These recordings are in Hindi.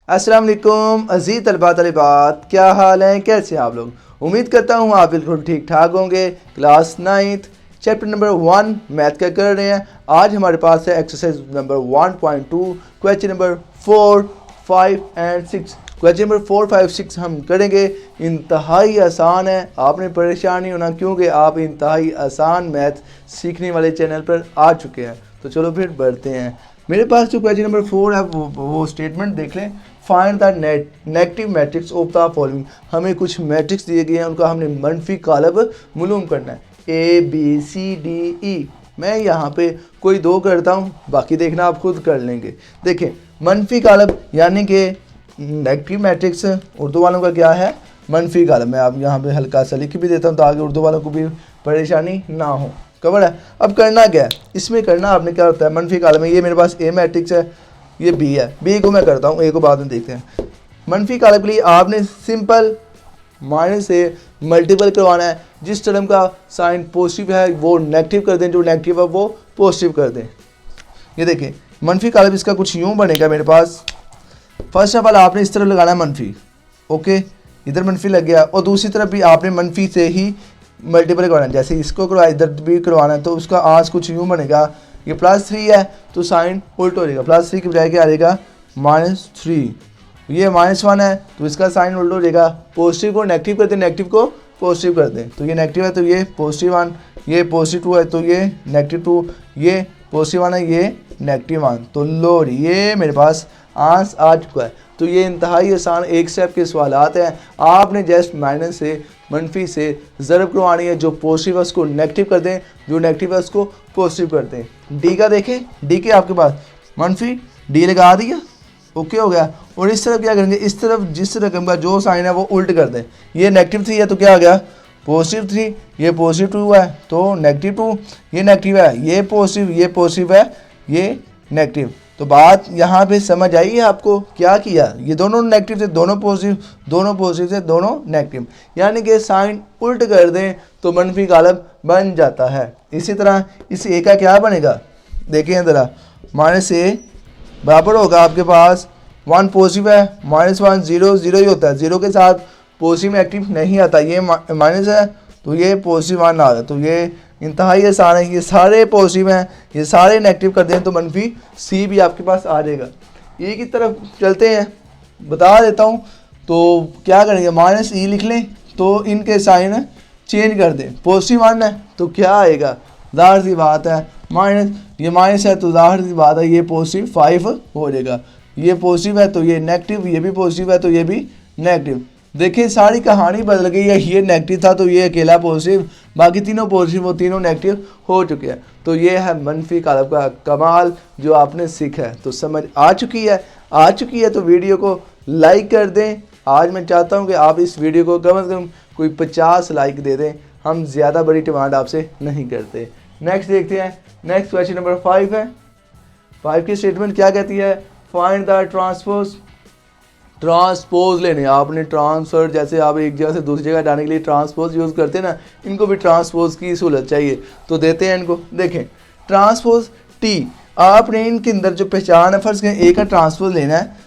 अस्सलाम वालेकुम अज़ीज़ तलबा तलिबात, क्या हाल है, कैसे हैं आप लोग। उम्मीद करता हूँ आप बिल्कुल ठीक ठाक होंगे। Class 9th chapter number 1 math का कर रहे हैं। आज हमारे पास है exercise number 1.2 question number 4, 5 and 6। Question number 4, 5, 6 हम करेंगे। इंतहाई आसान है, आपने परेशान नहीं होना क्योंकि आप इंतहाई आसान मैथ सीखने वाले चैनल पर आ चुके हैं। तो चलो फिर बढ़ते हैं। मेरे पास जो क्वेश्चन नंबर 4 है वो स्टेटमेंट देख लें। Find the negative matrix of the following. हमें कुछ मैट्रिक्स दिए गए हैं, उनका हमने मनफी कालब मालूम करना है। A B C D E। मैं यहाँ पे कोई दो करता हूँ, बाकी देखना आप खुद कर लेंगे। देखें, मनफी कालब यानी कि नेगेटिव मैट्रिक्स उर्दू वालों का क्या है, मनफी कालब। मैं आप यहाँ पे हल्का सा लिख भी देता हूँ ताकि उर्दू वालों को भी परेशानी ना हो। कवर है। अब करना क्या है, इसमें करना आपने क्या होता है, मनफी कालम में ये मेरे पास ए मैट्रिक्स है, ये बी है, बी को मैं करता हूँ, ए को बाद में देखते हैं। मनफी कालम के लिए आपने सिंपल माइनस से मल्टीपल करवाना है। जिस टर्म का साइन पॉजिटिव है वो नेगेटिव कर दें, जो नेगेटिव है वो पॉजिटिव कर दें। ये देखें, मनफी कालम इसका कुछ यूँ बनेगा मेरे पास। फर्स्ट ऑफ ऑल आपने इस तरफ लगाना है मनफी, ओके, इधर मनफी लग गया, और दूसरी तरफ भी आपने मनफी से ही मल्टीपल करवाना है। जैसे इसको करवाया, इधर भी करवाना है, तो उसका आज कुछ यूँ बनेगा। ये +3 है तो साइन उल्ट हो जाएगा, +3 की बजाय क्या आ जाएगा, -3। ये -1 है तो इसका साइन उल्ट हो जाएगा। पॉजिटिव को नेगेटिव कर दें, नेगेटिव को पॉजिटिव कर दें, तो ये नेगेटिव है तो ये +1, ये +2 है तो ये -2, ये +1 है, ये -1। तो लो ये मेरे पास आंसर आ चुका है। तो ये इंतहाई आसान एक स्टेप के सवालात हैं। आपने जस्ट माइनस से मनफी से ज़रब करवानी है, जो पॉजिटिव है उसको नेगेटिव कर दें, जो नेगेटिव है उसको पॉजिटिव कर दें। डी का देखें, डी के आपके पास मनफी डी लगा दिया, ओके हो गया। और इस तरफ क्या करेंगे, इस तरफ जिस रकम का जो साइन है वो उल्ट कर दें। ये -3 है तो क्या आ गया, +3, ये +2 है तो -2, ये नेगेटिव है, ये पॉजिटिव है, ये नेगेटिव। तो बात यहाँ पे समझ आई है आपको, क्या किया, ये दोनों नेगेटिव से दोनों पॉजिटिव, दोनों पॉजिटिव से दोनों नेगेटिव, यानी कि साइन उल्ट कर दें तो मनफी कालम बन जाता है। इसी तरह इस ए का क्या बनेगा, देखें ज़रा, -a बराबर होगा आपके पास 1 पॉजिटिव है, -1 0 0 ही होता है, 0 के साथ पॉजिटिव नेगेटिव नहीं आता। ये माइनस है तो ये +1 आ रहा है, तो ये इंतहाई आसान है। ये सारे पॉजिटिव हैं, ये सारे नेगेटिव कर दें तो मनफी सी भी आपके पास आ जाएगा। ए की तरफ चलते हैं, बता देता हूँ। तो क्या करेंगे, -e लिख लें तो इनके साइन चेंज कर दें। पॉजिटिव 1 है तो क्या आएगा, ज़ाहिर सी बात है माइनस, ये माइनस है तो ज़ाहिर सी बात है ये +5 हो जाएगा। ये पॉजिटिव है तो ये नेगेटिव, ये भी पॉजिटिव है तो ये भी नेगेटिव। देखिए सारी कहानी बदल गई है, ये नेगेटिव था तो ये अकेला पॉजिटिव, बाकी तीनों पॉजिटिव वो तीनों नेगेटिव हो चुके हैं। तो ये है मनफी कालम का कमाल जो आपने सीखा है। तो समझ आ चुकी है तो वीडियो को लाइक कर दें। आज मैं चाहता हूँ कि आप इस वीडियो को कम से कम कोई 50 लाइक दे दें, हम ज़्यादा बड़ी डिमांड आपसे नहीं करते। नेक्स्ट देखते हैं, नेक्स्ट क्वेश्चन नंबर 5 है। 5 की स्टेटमेंट क्या कहती है, फाइंड द ट्रांसपोज लेने। आपने ट्रांसफर, जैसे आप एक जगह से दूसरी जगह जाने के लिए ट्रांसपोज यूज़ करते हैं ना, इनको भी ट्रांसपोज की सहूलत चाहिए, तो देते हैं इनको। देखें, ट्रांसपोज टी, आपने इनके अंदर जो पहचान है, फर्स्ट ए का ट्रांसपोज लेना है।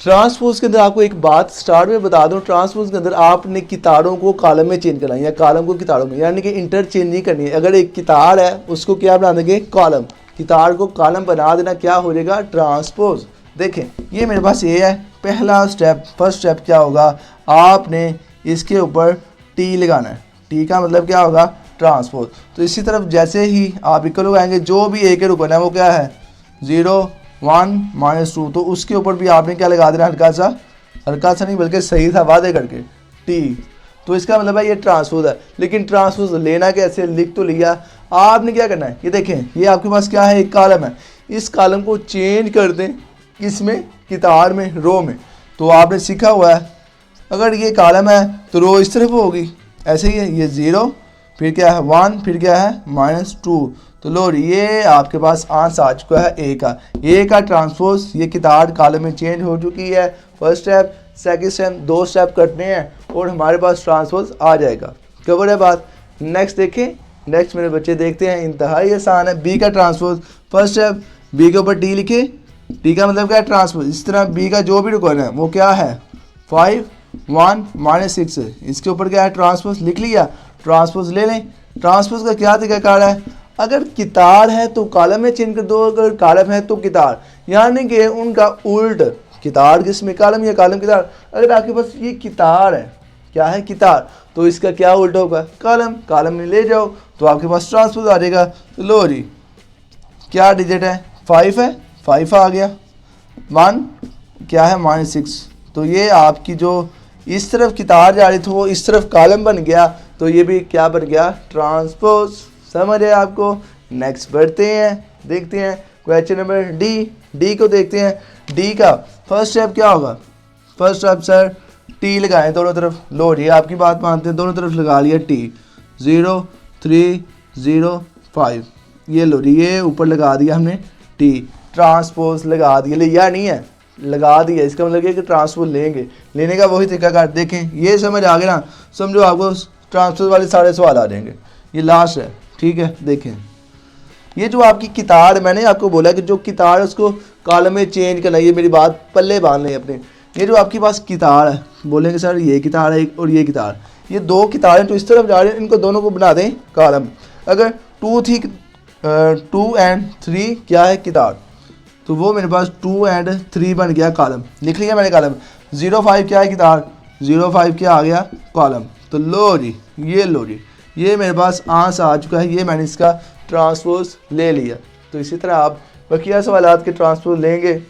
ट्रांसपोज के अंदर आपको एक बात स्टार्ट में बता दूं, ट्रांसपोज के अंदर आपने कितारों को कॉलम में चेंज करना है, या कॉलम को कितारों में, यानी कि इंटरचेंज नहीं करनी है। अगर एक कितार है उसको क्या बना देंगे, कॉलम, कितार को कॉलम बना देना, क्या हो जाएगा, ट्रांसपोज। देखें ये मेरे पास ये है, पहला स्टेप, फर्स्ट स्टेप क्या होगा, आपने इसके ऊपर टी लगाना है। टी का मतलब क्या होगा, ट्रांसपोज। तो इसी तरफ जैसे ही आप इक्वल लगाएंगे, जो भी ए के ऊपर है वो क्या है, 0 1 -2, तो उसके ऊपर भी आपने क्या लगा देना, हल्का सा नहीं बल्कि सही था वादे करके, टी। तो इसका मतलब है ये ट्रांसपोज है। लेकिन ट्रांसपोज लेना कैसे, लिख तो लिया, आपने क्या करना है, ये देखें, ये आपके पास क्या है, एक कॉलम है, इस कॉलम को चेंज कर दें, इसमें कितार में, रो में। तो आपने सीखा हुआ है, अगर ये कॉलम है तो रो इस तरफ होगी, ऐसे ही है, ये 0 फिर क्या है 1 फिर क्या है -2। तो लो ये आपके पास आंसर आ चुका है ए का ट्रांसपोज। ये कितार कॉलम में चेंज हो चुकी है। First step, second step, 2 step करने हैं और हमारे पास ट्रांसपोज आ जाएगा। कवर है बात। नेक्स्ट देखें, नेक्स्ट मेरे बच्चे देखते हैं, इंतहाई आसान है, बी का ट्रांसपोज। फर्स्ट स्टेप, बी के ऊपर टी लिखे, टी का मतलब क्या है? ट्रांसपोज। इस तरह बी का जो भी रुकन है वो क्या है? 5 1 -6 है। इसके ऊपर क्या है? ट्रांसपोज लिख लिया। ट्रांसपोज ले लें। ट्रांसपोज का क्या तरीकाकार है? अगर कितार है तो कॉलम में चेंज कर दो, अगर कॉलम है तो कितार, यानी कि उनका उल्ट। कितार किसमें? कॉलम या कॉलम कितार। अगर आपके पास ये कितार है, क्या है? कितार, तो इसका क्या उल्टा होगा? कॉलम। कॉलम में ले जाओ तो आपके पास ट्रांसपोज आ जाएगा। तो लो जी, क्या डिजिट है? 5 है, 5 आ गया। 1 क्या है? -6। तो ये आपकी जो इस तरफ कितार जा रही थी वो इस तरफ कॉलम बन गया, तो ये भी क्या बन गया? ट्रांसपोज। समझ है आपको? नेक्स्ट बढ़ते हैं, देखते हैं क्वेश्चन नंबर डी। डी को देखते हैं। डी का फर्स्ट स्टेप क्या होगा? फर्स्ट स्टेप सर टी लगाएं दोनों तरफ। लो जी, आपकी बात मानते हैं, दोनों तरफ लगा लिया टी। 0 3 0 5, ये लो जी, ये ऊपर लगा दिया हमने टी। ट्रांसपोज लगा दिया, लिया नहीं है, लगा दिया। इसका मतलब ये कि ट्रांसपोज लेंगे, लेने का वही तरीका कर। देखें, ये समझ आ गया ना? समझो आपको ट्रांसपोज वाले सारे सवाल आ जाएंगे। ये लास्ट है, ठीक है। देखें, ये जो आपकी कितार, मैंने आपको बोला कि जो कितार है उसको कॉलम में चेंज करना। ये मेरी बात पल्ले बांध लें अपने। ये जो आपके पास कितार है, बोलेंगे सर ये कितार है और ये कितार, ये दो कितारें तो इस तरफ जा रही हैं, इनको दोनों को बना दें कॉलम। अगर 2 थी 2 and 3 क्या है? कितार, तो वो मेरे पास 2 and 3 बन गया कॉलम। लिख लिया मैंने कॉलम। 0 5 क्या है? कितार। 0 5 क्या आ गया? कॉलम। तो लो जी, ये लो जी, ये मेरे पास आंसर आ चुका है। ये मैंने इसका ट्रांसपोज ले लिया। तो इसी तरह आप बकिया सवालात के ट्रांसपोज लेंगे।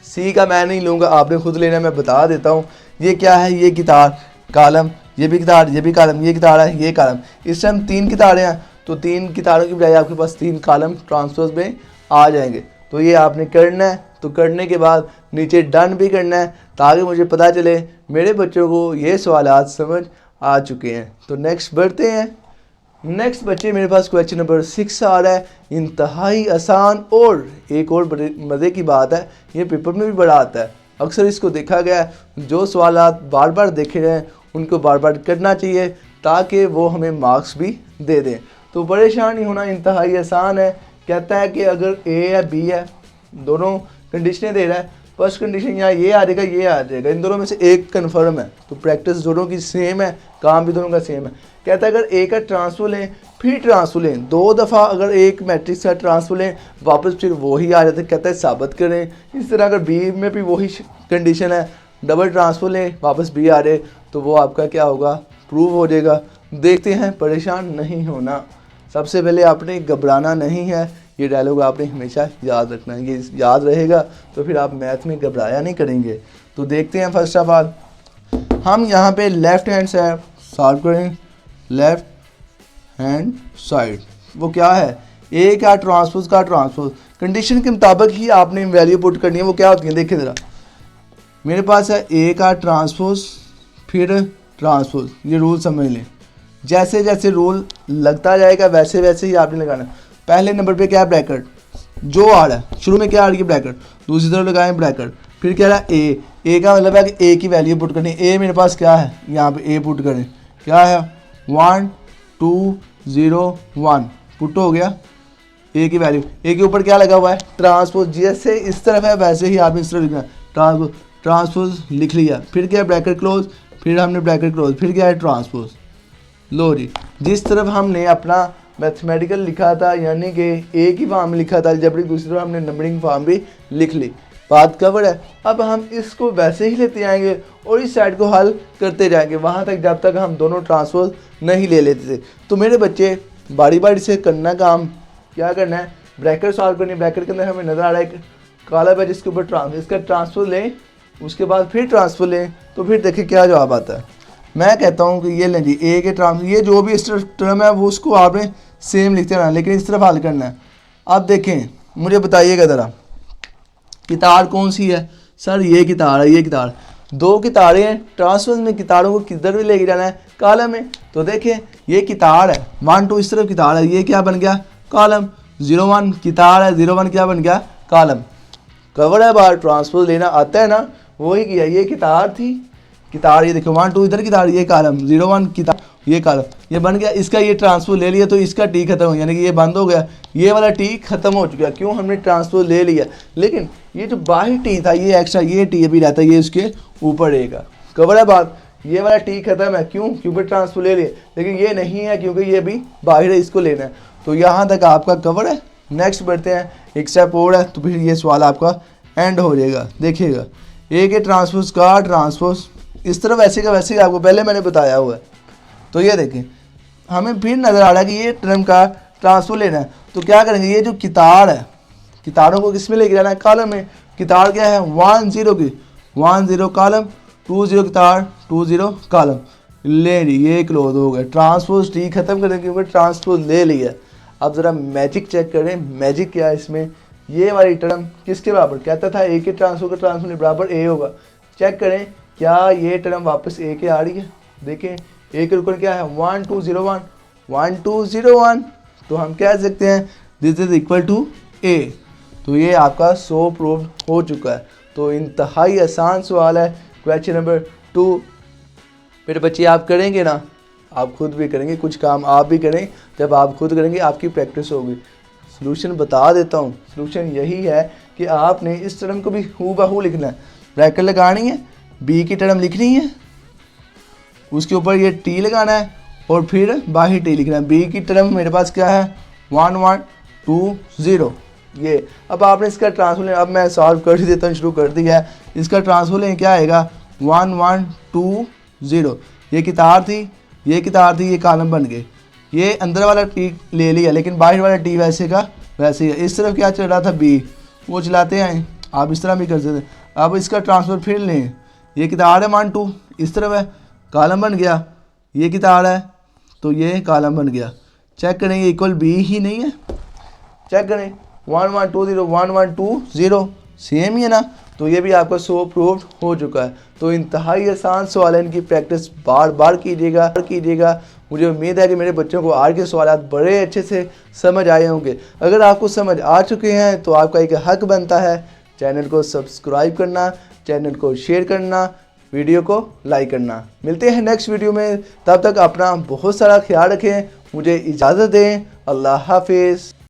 सी का मैं नहीं लूँगा, आपने खुद लेना, मैं बता देता हूँ। ये क्या है? ये कितार, कॉलम, ये भी कितार, ये भी कॉलम, ये कितार है, ये कॉलम। इस टाइम 3 कितारें हैं, तो 3 कितारों की बजाय आपके पास 3 कॉलम ट्रांसपोज में आ जाएंगे। तो ये आपने करना है। तो करने के बाद नीचे डन भी करना है, ताकि मुझे पता चले मेरे बच्चों को ये सवालात समझ आ चुके हैं। तो नेक्स्ट बढ़ते हैं। नेक्स्ट बच्चे मेरे पास क्वेश्चन नंबर 6 आ रहा है। इंतहाई आसान, और एक और बड़े मज़े की बात है, ये पेपर में भी बड़ा आता है। अक्सर इसको देखा गया है, जो सवालात बार बार देखे गए उनको बार बार करना चाहिए, ताकि वो हमें मार्क्स भी दे दें। तो परेशान नहीं होना, इंतहाई आसान है। कहता है कि अगर ए या बी है, दोनों कंडीशनें दे रहा है। फर्स्ट कंडीशन यहाँ ये आ जाएगा, ये आ जाएगा, इन दोनों में से एक कन्फर्म है। तो प्रैक्टिस दोनों की सेम है, काम भी दोनों का सेम है। कहता है अगर ए का ट्रांसफर लें, फिर ट्रांसफर लें 2 दफ़ा, अगर एक मैट्रिक्स का ट्रांसफर लें वापस फिर वही आ जाता है। कहता है साबित करें। इस तरह अगर बी में भी वही कंडीशन है, डबल ट्रांसफर लें वापस बी आ रहे, तो वो आपका क्या होगा? प्रूव हो जाएगा। देखते हैं, परेशान नहीं होना। सबसे पहले आपने घबराना नहीं है। ये डायलॉग आपने हमेशा याद रखना है। ये याद रहेगा तो फिर आप मैथ में घबराया नहीं करेंगे। तो देखते हैं, फर्स्ट ऑफ ऑल हम यहाँ पे लेफ़्ट हैंड साइड सॉल्व करें। लेफ़्ट हैंड साइड वो क्या है? ए का ट्रांसपोज का ट्रांसपोज, कंडीशन के मुताबिक ही आपने वैल्यू पुट करनी है। वो क्या होती है? देखिए ज़रा, मेरे पास है ए का ट्रांसपोज फिर ट्रांसपोज। ये रूल समझ लें, जैसे जैसे रूल लगता जाएगा वैसे वैसे ही आपने लगाना। पहले नंबर पे क्या है? ब्रैकेट। जो आ रहा है शुरू में क्या आ रही है? ब्रैकेट। दूसरी तरफ लगाएं ब्रैकेट। फिर क्या रहा है? ए का मतलब है कि ए की वैल्यू पुट करनी। ए मेरे पास क्या है? यहाँ पे ए पुट करें। क्या है? 1 2 0 1 पुट हो गया ए की वैल्यू। ए के ऊपर क्या लगा हुआ है? ट्रांसपोज। जैसे इस तरफ है वैसे ही आपने इस तरफ लिखना। ट्रांसपोज, ट्रांसपोज लिख लिया। फिर क्या है? Bracket close. फिर हमने ब्रैकेट क्लोज। फिर क्या है? ट्रांसपोज। लो जी, जिस तरफ हमने अपना मैथमेटिकल लिखा था, यानी कि ए की फॉर्म लिखा था अलजेब्रिक, दूसरी तरफ हमने नंबरिंग फॉर्म भी लिख ली। बात कवर है। अब हम इसको वैसे ही लेते जाएंगे और इस साइड को हल करते जाएंगे वहाँ तक जब तक हम दोनों ट्रांसपोज नहीं ले लेते थे। तो मेरे बच्चे बारी बारी से करना काम क्या करना है? ब्रैकेट सॉल्व करनी है। ब्रैकेट के अंदर हमें नज़र आ रहा है एक कॉलम है जिसके ऊपर इसका ट्रांसपोज लें, उसके बाद फिर ट्रांसपोज लें, तो फिर देखिए क्या जवाब आता है। मैं कहता हूँ कि ये लें जी, ए के ट्रांसपोज, ये जो भी इस टर्म है वो उसको आपने सेम लिखते रहना, लेकिन इस तरफ हल करना है। अब देखें, मुझे बताइएगा ज़रा, कितार कौन सी है? सर ये कितार है, ये कितार। 2 कितारें हैं, ट्रांसपोज में कितारों को किधर भी लेके जाना है? कॉलम में। तो देखें, ये कितार है, 1 2 इस तरफ कितार है, ये क्या बन गया? कॉलम। 0 1 कितार है, 0 1 क्या बन गया? कॉलम। कवर है बाहर, ट्रांसपोज लेना आता है ना, वही किया। ये कितार थी, कितार, ये देखो 1 2 इधर कितार, ये कॉलम। 0 1 कितार, ये कॉलम, ये बन गया। इसका ये ट्रांसपोज ले लिया तो इसका टी खत्म हो, यानी कि ये बंद हो गया। ये वाला टी खत्म हो चुका। क्यों? हमने ट्रांसपोज ले लिया। लेकिन ये जो बाहरी टी था ये एक्स्ट्रा ये टी अभी रहता है, ये उसके ऊपर रहेगा। कवर है बात। ये वाला टी खत्म है, क्यों? क्योंकि ट्रांसफर ले लिए, लेकिन ये नहीं है क्योंकि ये भी बाहर है, इसको लेना है। तो यहाँ तक आपका कवर है। नेक्स्ट बढ़ते हैं, एक स्टेप और है, तो फिर ये सवाल आपका एंड हो जाएगा। देखिएगा, एक है ट्रांसपोज का ट्रांसपोज इस तरफ वैसे का वैसे ही आपको पहले मैंने बताया हुआ है। तो ये देखें, हमें फिर नज़र आ रहा है कि ये टर्म का ट्रांसफर लेना है। तो क्या करेंगे, ये जो कितार है, कितारों को किस में लेके जाना है? कॉलम में। कितार क्या है? 1 0 की 1 0 कॉलम, 2 0 कितार, 2 0 कॉलम। ले ली, ये क्लोज हो गया। ट्रांसपोज टी खत्म करें क्योंकि ट्रांसपोज ले लिया। अब ज़रा मैजिक चेक करें, मैजिक क्या है इसमें। ये वाली टर्म किसके बराबर? कहता था ए के ट्रांसफर का ट्रांसफर बराबर ए होगा। चेक करें क्या ये टर्म वापस ए के आ रही है। देखें ए के ऊपर क्या है? 1 2 0 1 1 2 0 1। तो हम कह सकते हैं दिस इज इक्वल टू ए। तो ये आपका 100 प्रूव हो चुका है। तो इंतहाई आसान सवाल है, क्वेश्चन नंबर 2। मेरे बच्चे आप करेंगे ना, आप खुद भी करेंगे, कुछ काम आप भी करें। जब आप खुद करेंगे आपकी प्रैक्टिस होगी। सलूशन बता देता हूँ, सलूशन यही है कि आपने इस टर्म को भी हूबहू लिखना है। ब्रैकेट लगानी है, बी की टर्म लिखनी है, उसके ऊपर ये टी लगाना है और फिर बाहर टी लिखना है। बी की टर्म मेरे पास क्या है? 1 1 2 0। ये अब आपने इसका ट्रांसफर लें। अब मैं सॉल्व कर देता हूँ, शुरू कर दिया है। इसका ट्रांसफर लें, क्या आएगा? 1 1 2 0। ये कितार थी, ये कितार थी, ये कॉलम बन गए। ये अंदर वाला टी ले लिया, लेकिन बाहर वाला टी वैसे का वैसे ही है। इस तरफ क्या चल रहा था? बी, वो चलाते हैं। आप इस तरह भी कर सकते हैं। अब इसका ट्रांसफर फिर लें। ये कितार है 1 2, इस तरफ है, कॉलम बन गया। ये कितार है तो ये कॉलम बन गया। चेक करें, ये इक्वल बी ही नहीं है। चेक करें, 1 1 2 0 1 1 2 0 सेम ही है ना। तो ये भी आपका 100 प्रूव्ड हो चुका है। तो इंतहाई आसान सवाल है, इनकी प्रैक्टिस बार बार कीजिएगा। मुझे उम्मीद है कि मेरे बच्चों को आज के सवाल बड़े अच्छे से समझ आए होंगे। अगर आपको समझ आ चुके हैं तो आपका एक हक बनता है चैनल को सब्सक्राइब करना, चैनल को शेयर करना, वीडियो को लाइक करना। मिलते हैं नेक्स्ट वीडियो में, तब तक अपना बहुत सारा ख्याल रखें। मुझे इजाज़त दें। अल्लाह हाफिज़।